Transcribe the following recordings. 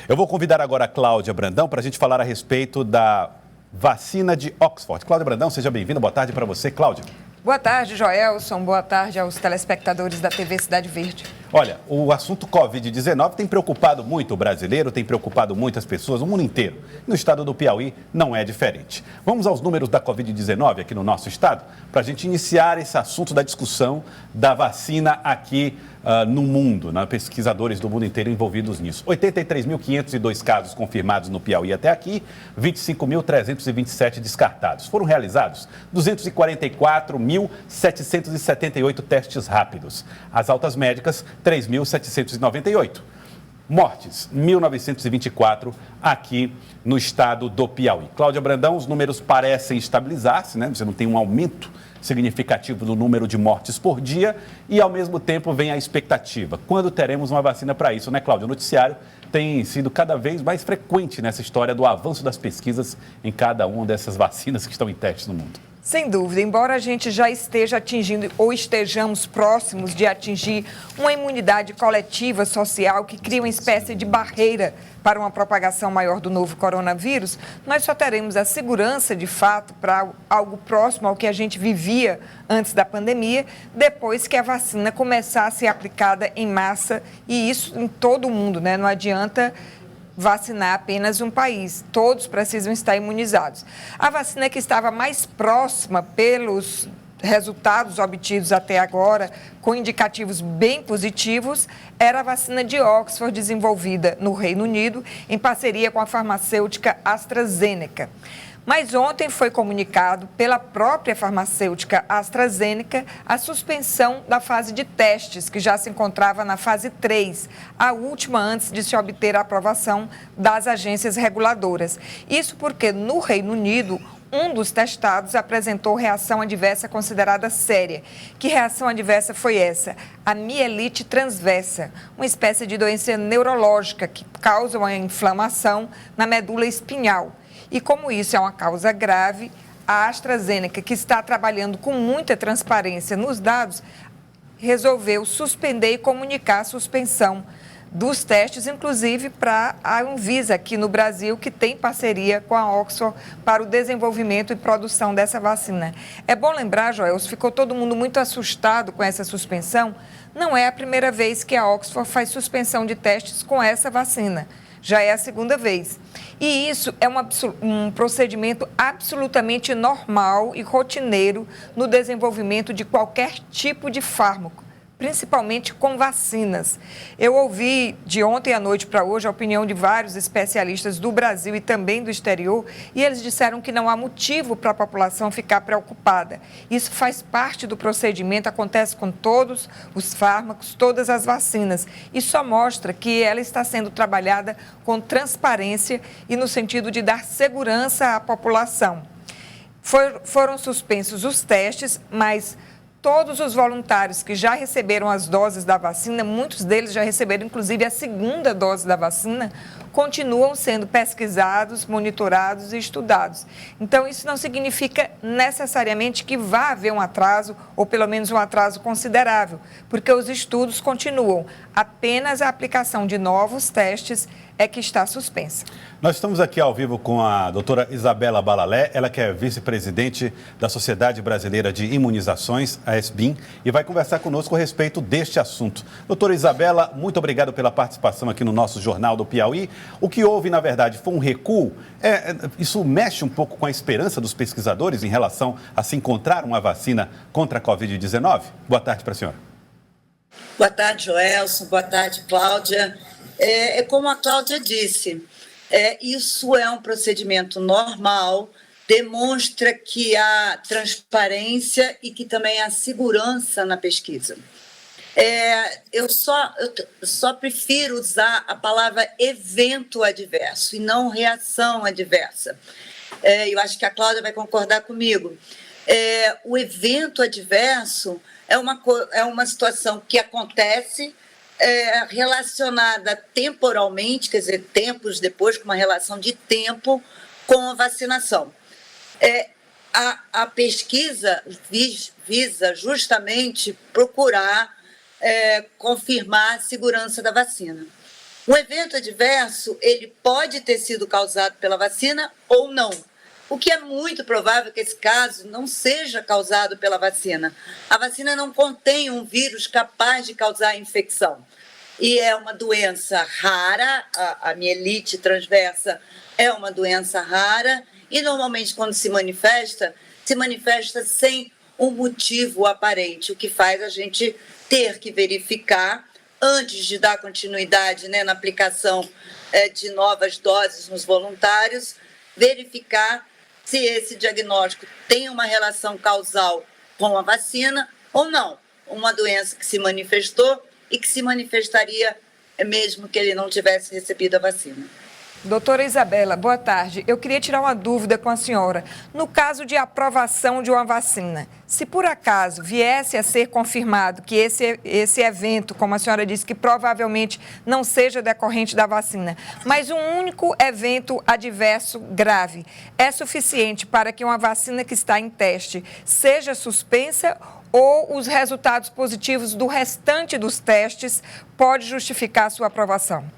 Eu vou convidar agora a Cláudia Brandão para a gente falar a respeito da vacina de Oxford. Cláudia Brandão, seja bem-vinda. Boa tarde para você, Cláudia. Boa tarde, Joelson. Boa tarde aos telespectadores da TV Cidade Verde. Olha, o assunto Covid-19 tem preocupado muito o brasileiro, tem preocupado muitas pessoas, o mundo inteiro. No estado do Piauí não é diferente. Vamos aos números da Covid-19 aqui no nosso estado, para a gente iniciar esse assunto da discussão da vacina aqui no mundo, pesquisadores do mundo inteiro envolvidos nisso. 83.502 casos confirmados no Piauí até aqui, 25.327 descartados. Foram realizados 244.778 testes rápidos. As altas médicas, 3.798. Mortes, 1.924 aqui no estado do Piauí. Cláudia Brandão, os números parecem estabilizar-se, né? Você não tem um aumento significativo do número de mortes por dia e, ao mesmo tempo, vem a expectativa. Quando teremos uma vacina para isso, né, Cláudia? O noticiário tem sido cada vez mais frequente nessa história do avanço das pesquisas em cada uma dessas vacinas que estão em testes no mundo. Sem dúvida, embora a gente já esteja atingindo ou estejamos próximos de atingir uma imunidade coletiva social que cria uma espécie de barreira para uma propagação maior do novo coronavírus, nós só teremos a segurança de fato para algo próximo ao que a gente vivia antes da pandemia, depois que a vacina começar a ser aplicada em massa, e isso em todo o mundo, né? Não adianta vacinar apenas um país, todos precisam estar imunizados. A vacina que estava mais próxima pelos resultados obtidos até agora, com indicativos bem positivos, era a vacina de Oxford, desenvolvida no Reino Unido, em parceria com a farmacêutica AstraZeneca. Mas ontem foi comunicado pela própria farmacêutica AstraZeneca a suspensão da fase de testes, que já se encontrava na fase 3, a última antes de se obter a aprovação das agências reguladoras. Isso porque no Reino Unido, um dos testados apresentou reação adversa considerada séria. Que reação adversa foi essa? A mielite transversa, uma espécie de doença neurológica que causa uma inflamação na medula espinhal. E como isso é uma causa grave, a AstraZeneca, que está trabalhando com muita transparência nos dados, resolveu suspender e comunicar a suspensão dos testes, inclusive para a Anvisa aqui no Brasil, que tem parceria com a Oxford para o desenvolvimento e produção dessa vacina. É bom lembrar, Joel, ficou todo mundo muito assustado com essa suspensão. Não é a primeira vez que a Oxford faz suspensão de testes com essa vacina. Já é a segunda vez. E isso é um procedimento absolutamente normal e rotineiro no desenvolvimento de qualquer tipo de fármaco, principalmente com vacinas. Eu ouvi de ontem à noite para hoje a opinião de vários especialistas do Brasil e também do exterior, e eles disseram que não há motivo para a população ficar preocupada. Isso faz parte do procedimento, acontece com todos os fármacos, todas as vacinas, e só mostra que ela está sendo trabalhada com transparência e no sentido de dar segurança à população. Foram suspensos os testes, mas todos os voluntários que já receberam as doses da vacina, muitos deles já receberam inclusive a segunda dose da vacina, continuam sendo pesquisados, monitorados e estudados. Então, isso não significa necessariamente que vá haver um atraso, ou pelo menos um atraso considerável, porque os estudos continuam. Apenas a aplicação de novos testes é que está suspensa. Nós estamos aqui ao vivo com a doutora Isabela Balalé, ela que é vice-presidente da Sociedade Brasileira de Imunizações, a SBIM, e vai conversar conosco a respeito deste assunto. Doutora Isabela, muito obrigado pela participação aqui no nosso Jornal do Piauí. O que houve, na verdade, foi um recuo. Isso mexe um pouco com a esperança dos pesquisadores em relação a se encontrar uma vacina contra a Covid-19? Boa tarde para a senhora. Boa tarde, Joelson. Boa tarde, Cláudia. Como a Cláudia disse, isso é um procedimento normal, demonstra que há transparência e que também há segurança na pesquisa. Eu só prefiro usar a palavra evento adverso e não reação adversa. Eu acho que a Cláudia vai concordar comigo. O evento adverso é uma situação que acontece relacionada temporalmente, quer dizer, tempos depois, com uma relação de tempo com a vacinação. A pesquisa visa justamente procurar confirmar a segurança da vacina. Um evento adverso, ele pode ter sido causado pela vacina ou não. O que é muito provável que esse caso não seja causado pela vacina. A vacina não contém um vírus capaz de causar infecção. E é uma doença rara, a mielite transversa é uma doença rara, e normalmente quando se manifesta sem um motivo aparente, o que faz a gente ter que verificar, antes de dar continuidade, né, na aplicação de novas doses nos voluntários, verificar se esse diagnóstico tem uma relação causal com a vacina ou não. Uma doença que se manifestou e que se manifestaria mesmo que ele não tivesse recebido a vacina. Doutora Isabela, boa tarde. Eu queria tirar uma dúvida com a senhora. No caso de aprovação de uma vacina, se por acaso viesse a ser confirmado que esse evento, como a senhora disse, que provavelmente não seja decorrente da vacina, mas um único evento adverso grave, é suficiente para que uma vacina que está em teste seja suspensa ou os resultados positivos do restante dos testes pode justificar a sua aprovação?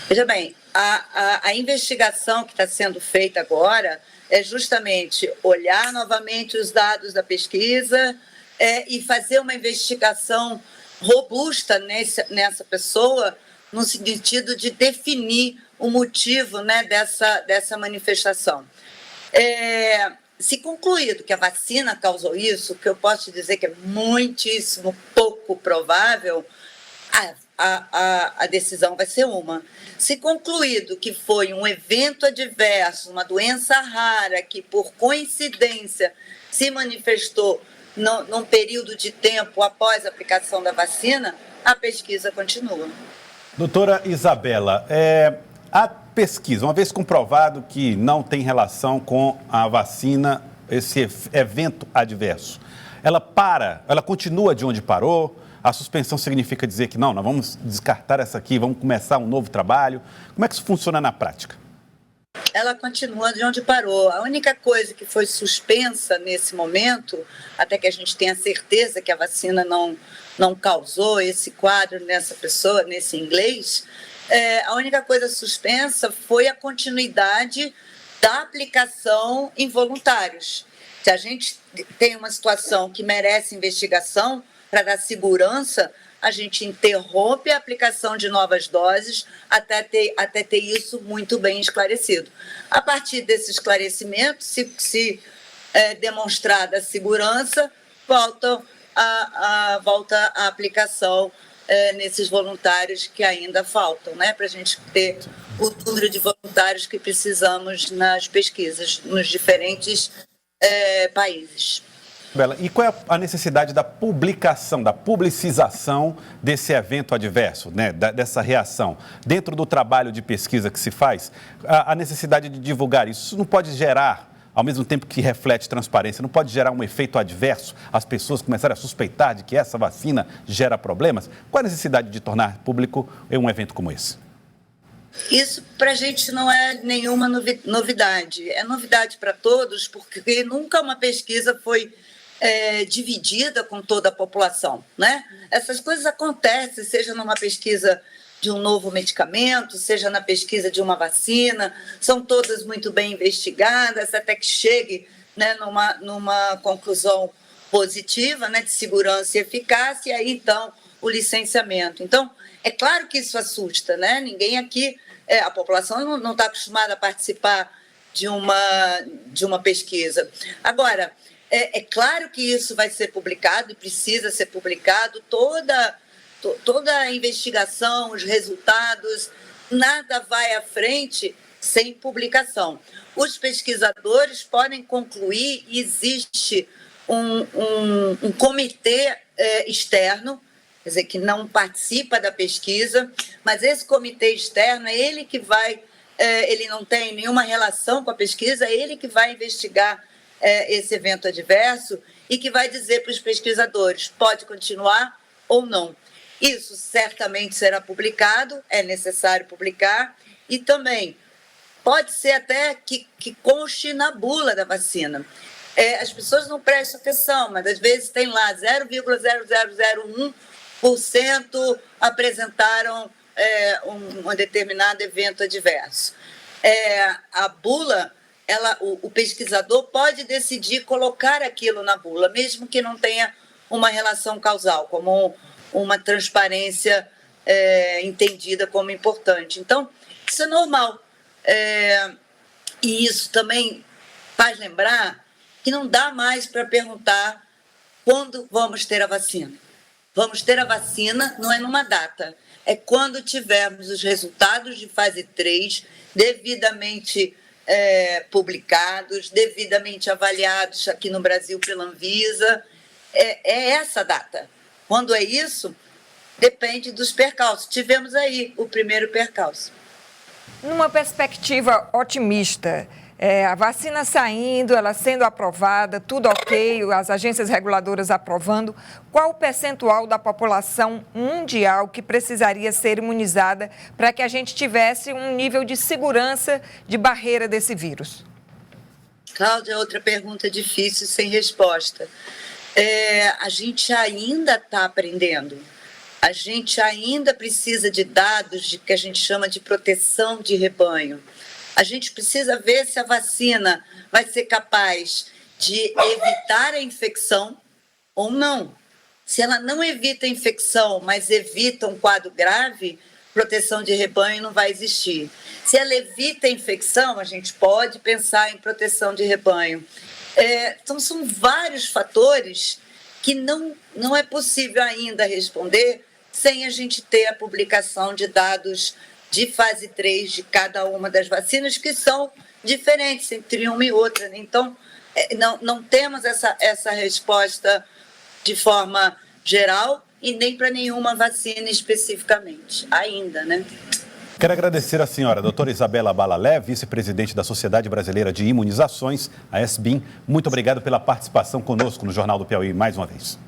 Veja bem, a investigação que está sendo feita agora é justamente olhar novamente os dados da pesquisa e fazer uma investigação robusta nessa pessoa, no sentido de definir o motivo, né, dessa manifestação. Se concluído que a vacina causou isso, que eu posso dizer que é muitíssimo pouco provável, a decisão vai ser uma. Se concluído que foi um evento adverso, uma doença rara que, por coincidência, se manifestou num período de tempo após a aplicação da vacina, a pesquisa continua. Doutora Isabela, a pesquisa, uma vez comprovado que não tem relação com a vacina, esse evento adverso, ela continua de onde parou? A suspensão significa dizer que não, nós vamos descartar essa aqui, vamos começar um novo trabalho. Como é que isso funciona na prática? Ela continua de onde parou. A única coisa que foi suspensa nesse momento, até que a gente tenha certeza que a vacina não causou esse quadro nessa pessoa, nesse inglês, a única coisa suspensa foi a continuidade da aplicação em voluntários. Se a gente tem uma situação que merece investigação, para dar segurança, a gente interrompe a aplicação de novas doses até ter isso muito bem esclarecido. A partir desse esclarecimento, se demonstrada a segurança, volta a aplicação nesses voluntários que ainda faltam, né, para a gente ter o número de voluntários que precisamos nas pesquisas, nos diferentes países. E qual é a necessidade da publicação, da publicização desse evento adverso, né, dessa reação? Dentro do trabalho de pesquisa que se faz, a necessidade de divulgar isso não pode gerar, ao mesmo tempo que reflete transparência, não pode gerar um efeito adverso, as pessoas começarem a suspeitar de que essa vacina gera problemas? Qual a necessidade de tornar público um evento como esse? Isso para a gente não é nenhuma novidade. É novidade para todos, porque nunca uma pesquisa foi dividida com toda a população, né? Essas coisas acontecem, seja numa pesquisa de um novo medicamento, seja na pesquisa de uma vacina, são todas muito bem investigadas, até que chegue, né, numa conclusão positiva, né, de segurança e eficácia, e aí, então, o licenciamento. Então, é claro que isso assusta, né? Ninguém aqui, a população não está acostumada a participar de uma pesquisa. Agora, é claro que isso vai ser publicado e precisa ser publicado, toda a investigação, os resultados, nada vai à frente sem publicação. Os pesquisadores podem concluir, existe um comitê externo, quer dizer, que não participa da pesquisa, mas esse comitê externo é ele que vai, ele não tem nenhuma relação com a pesquisa, é ele que vai investigar esse evento adverso e que vai dizer para os pesquisadores, pode continuar ou não. Isso certamente será publicado, é necessário publicar, e também pode ser até que conste na bula da vacina. As pessoas não prestam atenção, mas às vezes tem lá 0,0001% apresentaram um determinado evento adverso. A bula, o pesquisador pode decidir colocar aquilo na bula, mesmo que não tenha uma relação causal, como uma transparência entendida como importante. Então, isso é normal. E isso também faz lembrar que não dá mais para perguntar quando vamos ter a vacina. Vamos ter a vacina, não é numa data, é quando tivermos os resultados de fase 3 devidamente publicados, devidamente avaliados aqui no Brasil pela Anvisa. É essa data. Quando é isso, depende dos percalços. Tivemos aí o primeiro percalço. Numa perspectiva otimista, a vacina saindo, ela sendo aprovada, tudo ok, as agências reguladoras aprovando, qual o percentual da população mundial que precisaria ser imunizada para que a gente tivesse um nível de segurança de barreira desse vírus? Cláudia, outra pergunta difícil, sem resposta. A gente ainda está aprendendo. A gente ainda precisa de dados que a gente chama de proteção de rebanho. A gente precisa ver se a vacina vai ser capaz de evitar a infecção ou não. Se ela não evita a infecção, mas evita um quadro grave, proteção de rebanho não vai existir. Se ela evita a infecção, a gente pode pensar em proteção de rebanho. Então, são vários fatores que não é possível ainda responder sem a gente ter a publicação de dados de fase 3 de cada uma das vacinas, que são diferentes entre uma e outra. Então, não temos essa resposta de forma geral e nem para nenhuma vacina especificamente, ainda, né? Quero agradecer à senhora, doutora Isabela Balalé, vice-presidente da Sociedade Brasileira de Imunizações, a SBIM. Muito obrigado pela participação conosco no Jornal do Piauí, mais uma vez.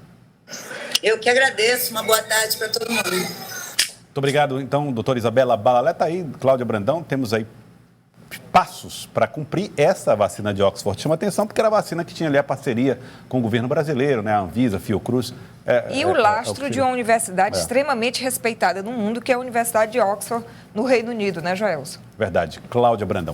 Eu que agradeço. Uma boa tarde para todo mundo. Muito obrigado, então, doutora Isabela Balalé. Está aí, Cláudia Brandão, temos aí passos para cumprir essa vacina de Oxford. Chama atenção porque era a vacina que tinha ali a parceria com o governo brasileiro, né? A Anvisa, Fiocruz. E o lastro de uma universidade extremamente respeitada no mundo, que é a Universidade de Oxford, no Reino Unido, né, Joelson? Verdade. Cláudia Brandão.